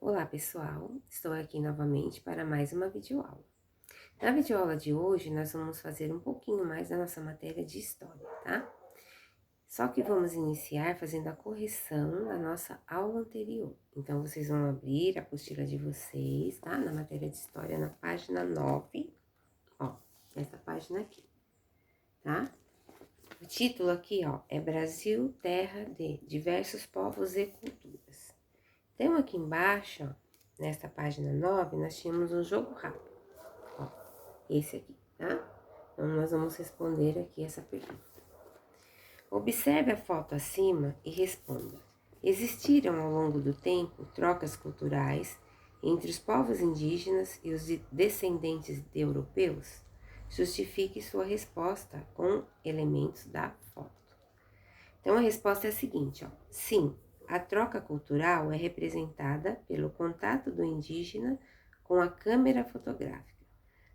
Olá pessoal, estou aqui novamente para mais uma videoaula. Na videoaula de hoje nós vamos fazer um pouquinho mais da nossa matéria de história, tá? Só que vamos iniciar fazendo a correção da nossa aula anterior. Então vocês vão abrir a apostila de vocês, tá? Na matéria de história, na página 9, ó, essa página aqui, tá? O título aqui, ó, é Brasil, terra de diversos povos e culturas. Então, aqui embaixo, ó, nesta página 9, nós tínhamos um jogo rápido, ó, esse aqui, tá? Então, nós vamos responder aqui essa pergunta. Observe a foto acima e responda. Existiram ao longo do tempo trocas culturais entre os povos indígenas e os descendentes de europeus? Justifique sua resposta com elementos da foto. Então, a resposta é a seguinte, ó. Sim, a troca cultural é representada pelo contato do indígena com a câmera fotográfica,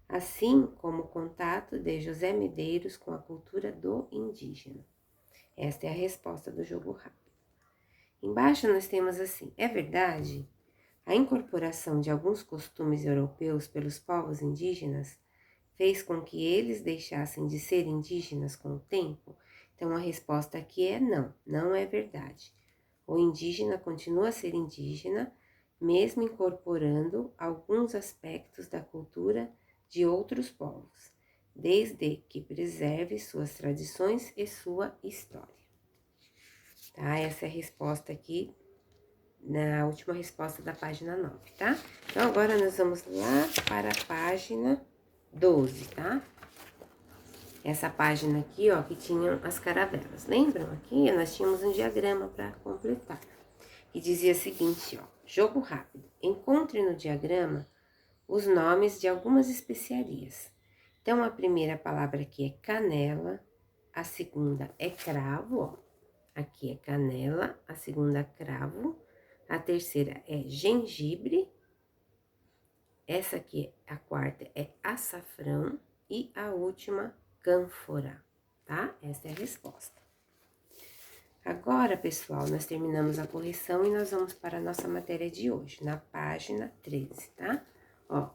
assim como o contato de José Medeiros com a cultura do indígena. Esta é a resposta do jogo rápido. Embaixo nós temos assim, é verdade? A incorporação de alguns costumes europeus pelos povos indígenas fez com que eles deixassem de ser indígenas com o tempo? Então, a resposta aqui é não, não é verdade. O indígena continua a ser indígena, mesmo incorporando alguns aspectos da cultura de outros povos, desde que preserve suas tradições e sua história. Tá? Essa é a resposta aqui, na última resposta da página 9, tá? Então, agora nós vamos lá para a página 12, tá? Essa página aqui, ó, que tinham as caravelas. Lembram? Aqui nós tínhamos um diagrama para completar. E dizia o seguinte, ó, jogo rápido. Encontre no diagrama os nomes de algumas especiarias. Então, a primeira palavra aqui é canela, a segunda é cravo, ó. Aqui é canela, a segunda cravo, a terceira é gengibre, essa aqui, a quarta é açafrão e a última cânfora, tá? Essa é a resposta. Agora, pessoal, nós terminamos a correção e nós vamos para a nossa matéria de hoje, na página 13, tá? Ó,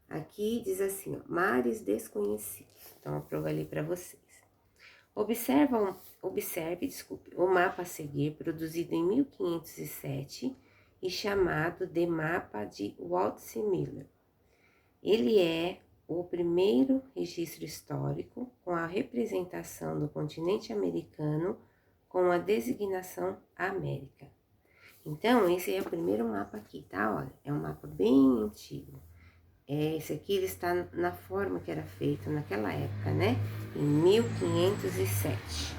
aqui diz assim, ó, mares desconhecidos. Então, eu provo ali para vocês. Observe, o mapa a seguir, produzido em 1507 e chamado de Mapa de Waldseemüller. Ele é o primeiro registro histórico com a representação do continente americano com a designação América. Então, esse é o primeiro mapa aqui, tá? Olha, é um mapa bem antigo. Esse aqui ele está na forma que era feito naquela época, né? Em 1507.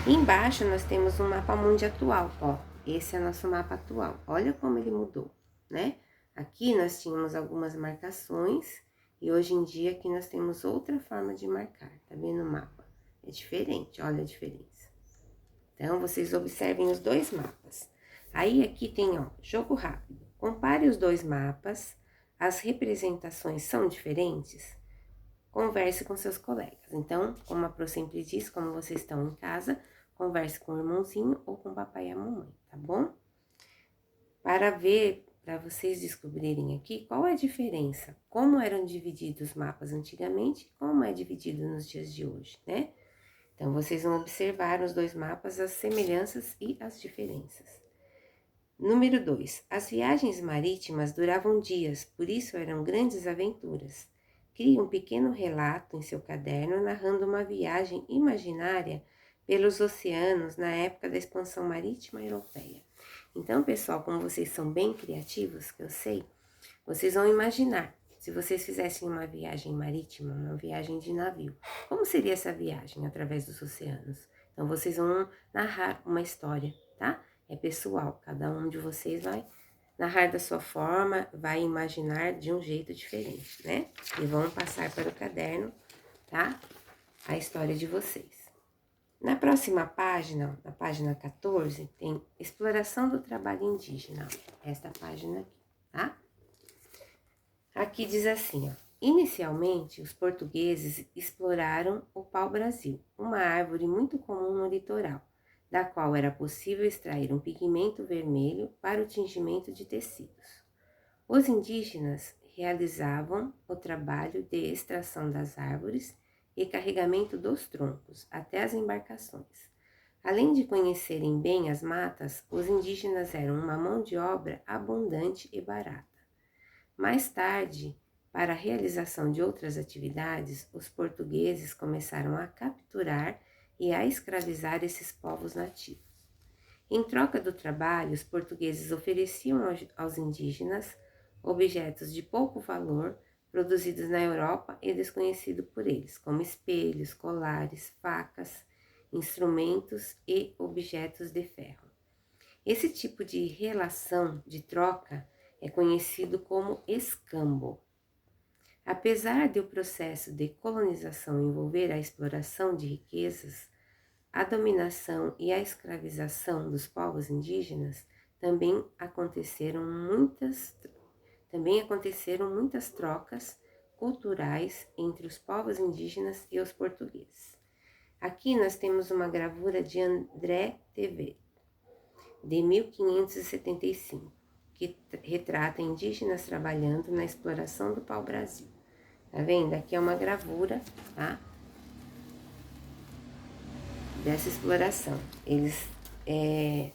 Embaixo nós temos um mapa mundi atual, ó. Esse é o nosso mapa atual. Olha como ele mudou, né? Aqui nós tínhamos algumas marcações e hoje em dia aqui nós temos outra forma de marcar, tá vendo o mapa? É diferente, olha a diferença. Então, vocês observem os dois mapas. Aí aqui tem, ó, jogo rápido. Compare os dois mapas, as representações são diferentes? Converse com seus colegas. Então, como a Pro sempre diz, como vocês estão em casa, converse com o irmãozinho ou com o papai e a mamãe, tá bom? Para vocês descobrirem aqui qual é a diferença, como eram divididos os mapas antigamente, como é dividido nos dias de hoje, né? Então, vocês vão observar nos dois mapas as semelhanças e as diferenças. Número 2. As viagens marítimas duravam dias, por isso eram grandes aventuras. Crie um pequeno relato em seu caderno narrando uma viagem imaginária pelos oceanos na época da expansão marítima europeia. Então, pessoal, como vocês são bem criativos, que eu sei, vocês vão imaginar, se vocês fizessem uma viagem marítima, uma viagem de navio, como seria essa viagem através dos oceanos? Então, vocês vão narrar uma história, tá? É pessoal, cada um de vocês vai narrar da sua forma, vai imaginar de um jeito diferente, né? E vão passar para o caderno, tá? A história de vocês. Na próxima página, na página 14, tem exploração do trabalho indígena, esta página aqui, tá? Aqui diz assim, ó. Inicialmente, os portugueses exploraram o pau-brasil, uma árvore muito comum no litoral, da qual era possível extrair um pigmento vermelho para o tingimento de tecidos. Os indígenas realizavam o trabalho de extração das árvores e carregamento dos troncos até as embarcações. Além de conhecerem bem as matas, os indígenas eram uma mão de obra abundante e barata. Mais tarde, para a realização de outras atividades, os portugueses começaram a capturar e a escravizar esses povos nativos. Em troca do trabalho, os portugueses ofereciam aos indígenas objetos de pouco valor produzidos na Europa e desconhecidos por eles, como espelhos, colares, facas, instrumentos e objetos de ferro. Esse tipo de relação de troca é conhecido como escambo. Apesar de o processo de colonização envolver a exploração de riquezas, a dominação e a escravização dos povos indígenas também aconteceram muitas trocas culturais entre os povos indígenas e os portugueses. Aqui nós temos uma gravura de André TV, de 1575, que retrata indígenas trabalhando na exploração do pau-brasil. Tá vendo? Aqui é uma gravura, tá? Dessa exploração. Eles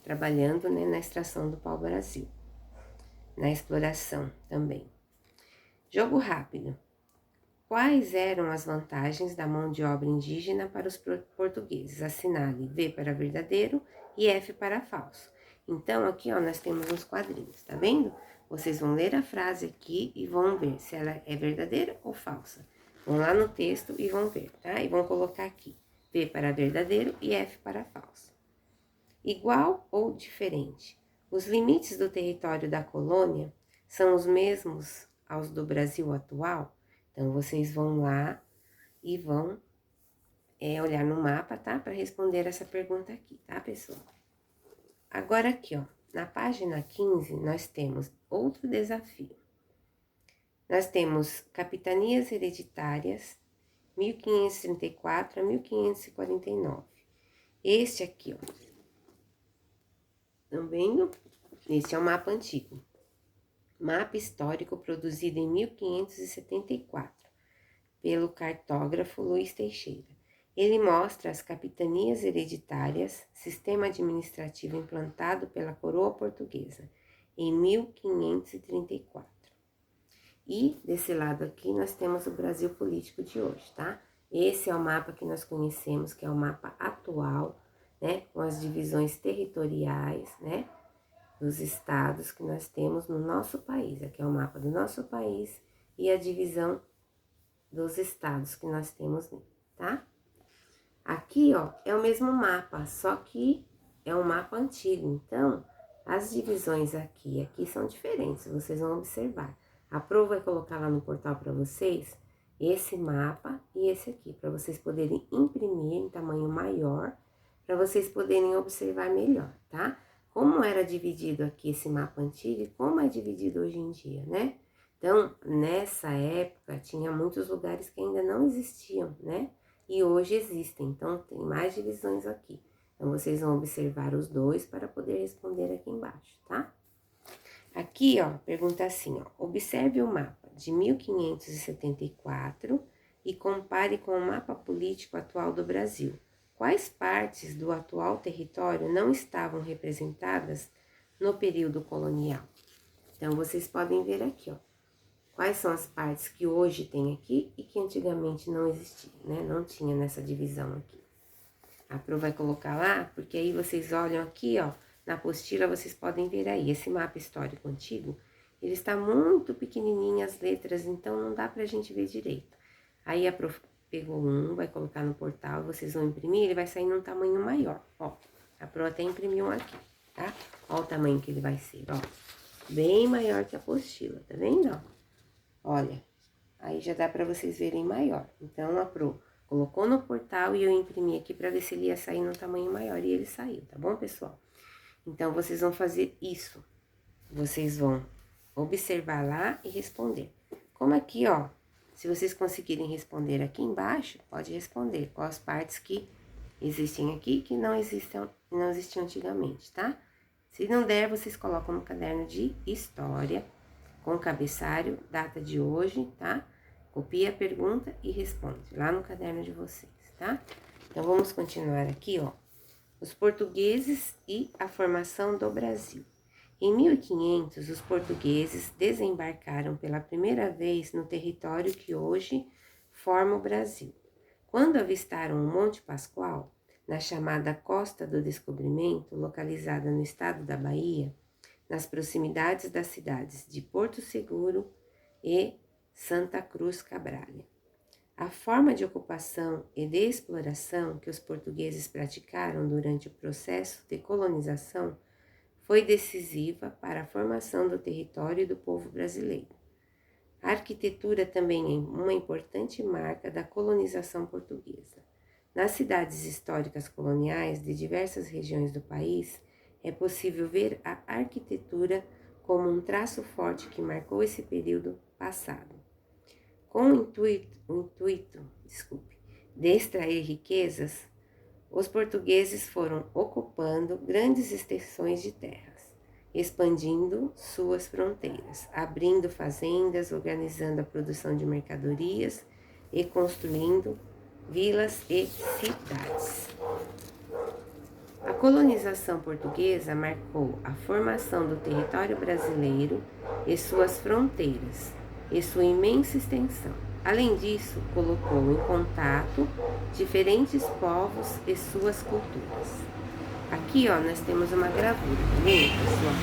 trabalhando, né, na extração do pau-brasil. Na exploração também. Jogo rápido. Quais eram as vantagens da mão de obra indígena para os portugueses? Assinale V para verdadeiro e F para falso. Então, aqui, ó, nós temos uns quadrinhos, tá vendo? Vocês vão ler a frase aqui e vão ver se ela é verdadeira ou falsa. Vão lá no texto e vão ver, tá? E vão colocar aqui V para verdadeiro e F para falso. Igual ou diferente? Os limites do território da colônia são os mesmos aos do Brasil atual? Então, vocês vão lá e vão olhar no mapa, tá? Para responder essa pergunta aqui, tá, pessoal? Agora aqui, ó, na página 15, nós temos outro desafio. Nós temos capitanias hereditárias, 1534 a 1549. Este aqui, ó, estão vendo? Este é um mapa antigo. Mapa histórico produzido em 1574, pelo cartógrafo Luiz Teixeira. Ele mostra as capitanias hereditárias, sistema administrativo implantado pela coroa portuguesa, em 1534. E desse lado aqui nós temos o Brasil político de hoje, tá? Esse é o mapa que nós conhecemos, que é o mapa atual, né? Com as divisões territoriais, né? Dos estados que nós temos no nosso país. Aqui é o mapa do nosso país e a divisão dos estados que nós temos, tá? Aqui, ó, é o mesmo mapa, só que é um mapa antigo. Então, as divisões aqui e aqui são diferentes, vocês vão observar. A Pro vai colocar lá no portal para vocês esse mapa e esse aqui, para vocês poderem imprimir em tamanho maior, para vocês poderem observar melhor, tá? Como era dividido aqui esse mapa antigo e como é dividido hoje em dia, né? Então, nessa época, tinha muitos lugares que ainda não existiam, né? E hoje existem, então tem mais divisões aqui. Então, vocês vão observar os dois para poder responder aqui embaixo, tá? Aqui, ó, pergunta assim, ó. Observe o mapa de 1574 e compare com o mapa político atual do Brasil. Quais partes do atual território não estavam representadas no período colonial? Então, vocês podem ver aqui, ó. Quais são as partes que hoje tem aqui e que antigamente não existia, né? Não tinha nessa divisão aqui. A Pro vai colocar lá, porque aí vocês olham aqui, ó, na apostila vocês podem ver aí, esse mapa histórico antigo, ele está muito pequenininho as letras, então não dá pra gente ver direito. Aí a Pro pegou um, vai colocar no portal, vocês vão imprimir, ele vai sair num tamanho maior, ó. A Pro até imprimiu um aqui, tá? Ó o tamanho que ele vai ser, ó. Bem maior que a apostila, tá vendo, ó? Olha, aí já dá para vocês verem maior. Então, a Pro colocou no portal e eu imprimi aqui para ver se ele ia sair no tamanho maior. E ele saiu, tá bom, pessoal? Então, vocês vão fazer isso. Vocês vão observar lá e responder. Como aqui, ó, se vocês conseguirem responder aqui embaixo, pode responder quais partes que existem aqui que não existiam antigamente, tá? Se não der, vocês colocam no caderno de história com cabeçalho, data de hoje, tá? Copia a pergunta e responde lá no caderno de vocês, tá? Então, vamos continuar aqui, ó. Os portugueses e a formação do Brasil. Em 1500, os portugueses desembarcaram pela primeira vez no território que hoje forma o Brasil. Quando avistaram o Monte Pascoal, na chamada Costa do Descobrimento, localizada no estado da Bahia, nas proximidades das cidades de Porto Seguro e Santa Cruz Cabrália. A forma de ocupação e de exploração que os portugueses praticaram durante o processo de colonização foi decisiva para a formação do território e do povo brasileiro. A arquitetura também é uma importante marca da colonização portuguesa. Nas cidades históricas coloniais de diversas regiões do país, é possível ver a arquitetura como um traço forte que marcou esse período passado. Com o intuito de extrair riquezas, os portugueses foram ocupando grandes extensões de terras, expandindo suas fronteiras, abrindo fazendas, organizando a produção de mercadorias e construindo vilas e cidades. A colonização portuguesa marcou a formação do território brasileiro e suas fronteiras, e sua imensa extensão. Além disso, colocou em contato diferentes povos e suas culturas. Aqui, ó, nós temos uma gravura, tá vendo, pessoal?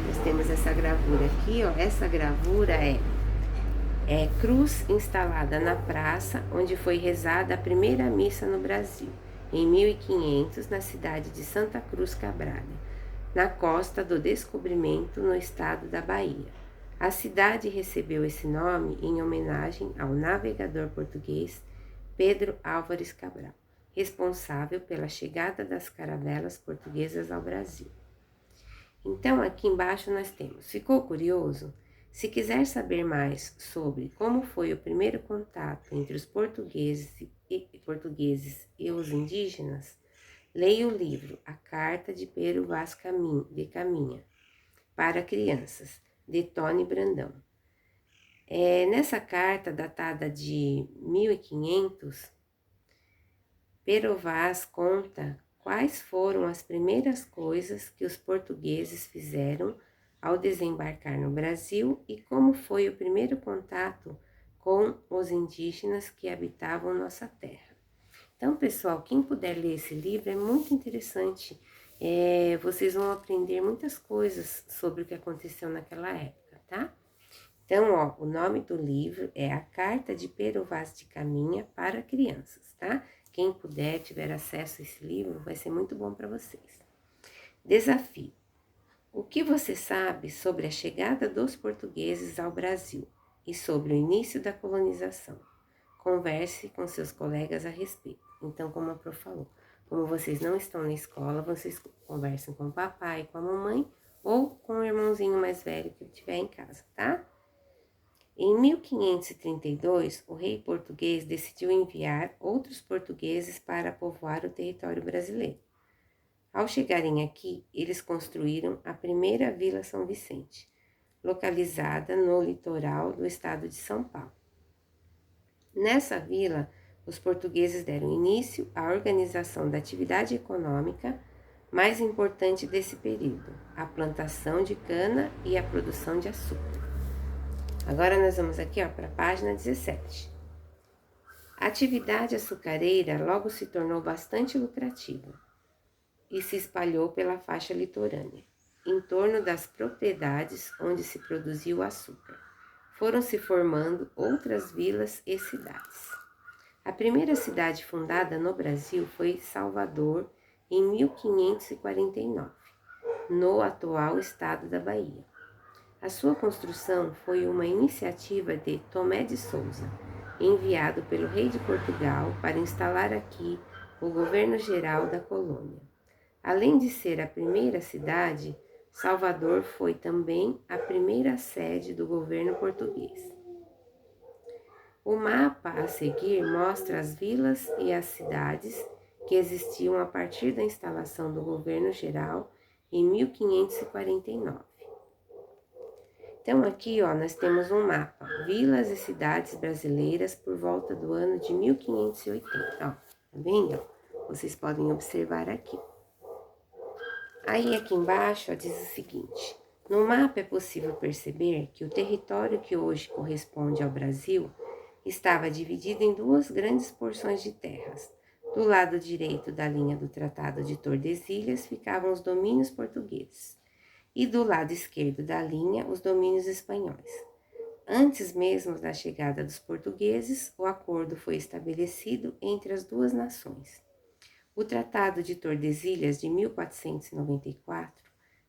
Nós temos essa gravura aqui, ó. Essa gravura é cruz instalada na praça onde foi rezada a primeira missa no Brasil, em 1500, na cidade de Santa Cruz Cabrália, na Costa do Descobrimento, no estado da Bahia. A cidade recebeu esse nome em homenagem ao navegador português Pedro Álvares Cabral, responsável pela chegada das caravelas portuguesas ao Brasil. Então, aqui embaixo nós temos, ficou curioso? Se quiser saber mais sobre como foi o primeiro contato entre os portugueses e os indígenas, leia o livro A Carta de Pero Vaz de Caminha para crianças, de Tony Brandão. Nessa carta, datada de 1500, Pero Vaz conta quais foram as primeiras coisas que os portugueses fizeram ao desembarcar no Brasil e como foi o primeiro contato com os indígenas que habitavam nossa terra. Então, pessoal, quem puder ler esse livro é muito interessante. Vocês vão aprender muitas coisas sobre o que aconteceu naquela época, tá? Então, ó, o nome do livro é A Carta de Pero Vaz de Caminha para crianças, tá? Quem puder, tiver acesso a esse livro, vai ser muito bom para vocês. Desafio. O que você sabe sobre a chegada dos portugueses ao Brasil e sobre o início da colonização? Converse com seus colegas a respeito. Então, como a Pro falou, como vocês não estão na escola, vocês conversam com o papai, com a mamãe ou com o irmãozinho mais velho que tiver em casa, tá? Em 1532, o rei português decidiu enviar outros portugueses para povoar o território brasileiro. Ao chegarem aqui, eles construíram a primeira Vila São Vicente, localizada no litoral do estado de São Paulo. Nessa vila, os portugueses deram início à organização da atividade econômica mais importante desse período, a plantação de cana e a produção de açúcar. Agora nós vamos aqui para a página 17. A atividade açucareira logo se tornou bastante lucrativa e se espalhou pela faixa litorânea, em torno das propriedades onde se produzia o açúcar. Foram se formando outras vilas e cidades. A primeira cidade fundada no Brasil foi Salvador, em 1549, no atual estado da Bahia. A sua construção foi uma iniciativa de Tomé de Souza, enviado pelo rei de Portugal para instalar aqui o governo geral da colônia. Além de ser a primeira cidade, Salvador foi também a primeira sede do governo português. O mapa a seguir mostra as vilas e as cidades que existiam a partir da instalação do governo geral em 1549. Então, aqui, ó, nós temos um mapa, vilas e cidades brasileiras por volta do ano de 1580, ó, tá vendo? Vocês podem observar aqui. Aí, aqui embaixo, ó, diz o seguinte: no mapa é possível perceber que o território que hoje corresponde ao Brasil estava dividido em duas grandes porções de terras. Do lado direito da linha do Tratado de Tordesilhas ficavam os domínios portugueses, e do lado esquerdo da linha, os domínios espanhóis. Antes mesmo da chegada dos portugueses, o acordo foi estabelecido entre as duas nações. O Tratado de Tordesilhas de 1494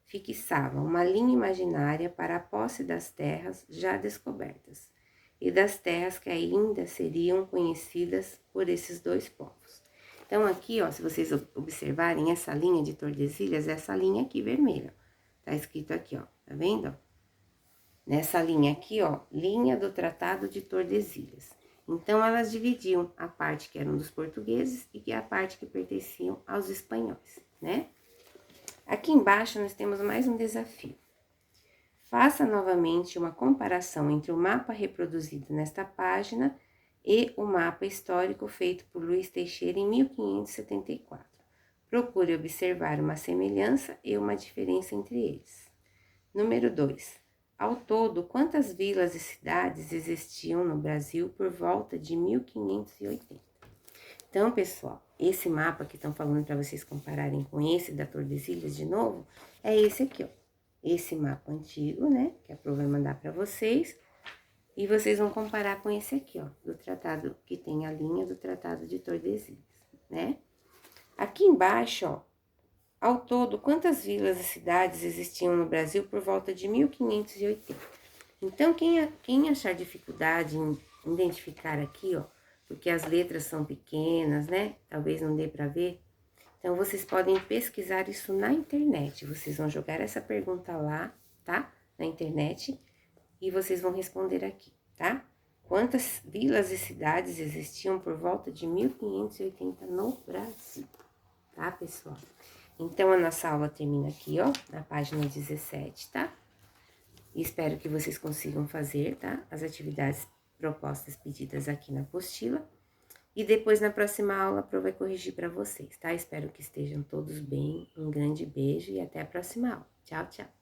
fixava uma linha imaginária para a posse das terras já descobertas e das terras que ainda seriam conhecidas por esses dois povos. Então, aqui, ó, se vocês observarem essa linha de Tordesilhas, essa linha aqui vermelha, tá escrito aqui, ó, tá vendo? Nessa linha aqui, ó, linha do Tratado de Tordesilhas. Então, elas dividiam a parte que eram dos portugueses e a parte que pertenciam aos espanhóis, né? Aqui embaixo, nós temos mais um desafio. Faça novamente uma comparação entre o mapa reproduzido nesta página e o mapa histórico feito por Luiz Teixeira em 1574. Procure observar uma semelhança e uma diferença entre eles. Número 2. Ao todo, quantas vilas e cidades existiam no Brasil por volta de 1580? Então, pessoal, esse mapa que estão falando para vocês compararem com esse da Tordesilhas de novo, é esse aqui, ó. Esse mapa antigo, né, que a Pro vai mandar para vocês, e vocês vão comparar com esse aqui, ó, do tratado, que tem a linha do Tratado de Tordesilhas, né? Aqui embaixo, ó, ao todo, quantas vilas e cidades existiam no Brasil por volta de 1580? Então, quem achar dificuldade em identificar aqui, ó, porque as letras são pequenas, né? Talvez não dê para ver. Então, vocês podem pesquisar isso na internet. Vocês vão jogar essa pergunta lá, tá? Na internet, e vocês vão responder aqui, tá? Quantas vilas e cidades existiam por volta de 1580 no Brasil, tá, pessoal? Então, a nossa aula termina aqui, ó, na página 17, tá? E espero que vocês consigam fazer, tá? As atividades propostas pedidas aqui na apostila. E depois, na próxima aula, a Pro vai corrigir para vocês, tá? Espero que estejam todos bem. Um grande beijo e até a próxima aula. Tchau, tchau!